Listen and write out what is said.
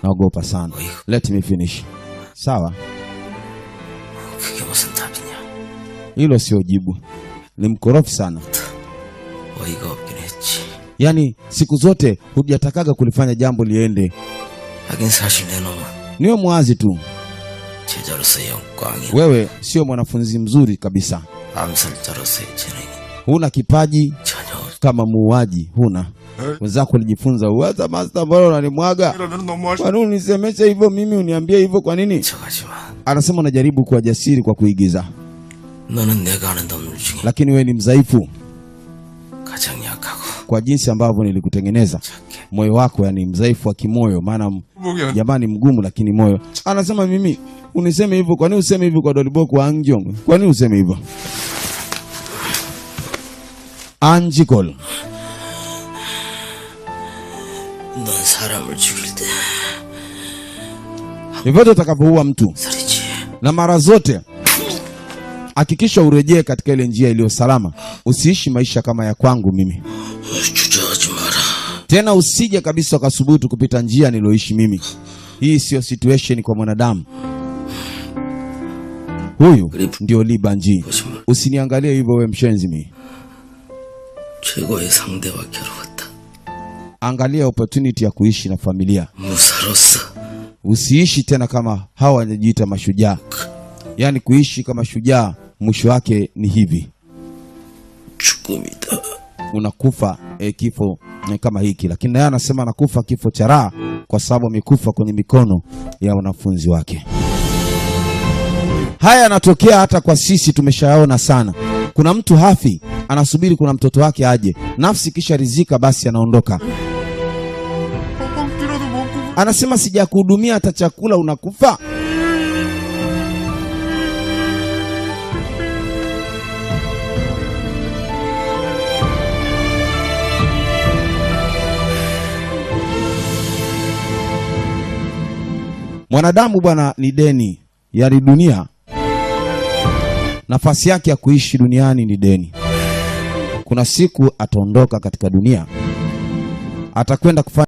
naogopa sana. Let me finish. Sawa? 그게 무슨 답이냐? Hilo sio jibu. Ni mkorofi sana. 어이가 없긴 했지. Yani siku zote hujatakaga kulifanya jambo liende. 하긴 사실 내 놈은 Niwe mwazi tu. 제자로서의 영광이야. Wewe sio mwanafunzi mzuri kabisa. 암살자로서의 재능이 Huna kipaji 전혀 kama muuaji, huna. Wenzako walijifunza uwaza master, mbona unanimwaga? Kwa nini unisemesha hivyo mimi, uniambie hivyo kwa nini? 척하지마. Anasema unajaribu kuwa jasiri kwa kuigiza. 너는 내가 아는 놈들 중에 Lakini wewe ni mdhaifu 가장 약하고 kwa jinsi ambavyo nilikutengeneza. 착해. Moyo wako yani mdhaifu wa kimoyo, maana jamani mgumu lakini moyo. Anasema mimi uniseme hivyo, kwa nini useme hivyo kwa Dolibo kwa Angjong? Kwa nini useme hivyo? Anjikol. 넌 사람을 죽일 때 Hivyo utakapoua mtu 살이지. na mara zote hakikisha urejee katika ile njia iliyo salama. Usiishi maisha kama ya kwangu mimi. 주저하지 마라. Tena usije kabisa ukasubutu kupita njia niloishi mimi. Hii sio situation kwa mwanadamu. Huyu ndio Li Banji. Usiniangalie hivyo wewe mshenzi mimi. 최고의 상대와 겨루었다. Angalia opportunity ya kuishi na familia. 무사로서 Usiishi tena kama hawa wanajiita mashujaa. Yani kuishi kama shujaa mwisho wake ni hivi. 죽음이다. Unakufa kifo kama hiki, lakini naye anasema anakufa kifo cha raha kwa sababu amekufa kwenye mikono ya wanafunzi wake. Haya yanatokea hata kwa sisi, tumeshayaona sana. Kuna mtu hafi, anasubiri kuna mtoto wake aje. Nafsi kisha rizika basi anaondoka. Anasema sijakuhudumia hata chakula unakufa. Mwanadamu bwana ni deni, yani dunia. Nafasi yake ya kuishi duniani ni deni. Kuna siku ataondoka katika dunia, atakwenda kufanya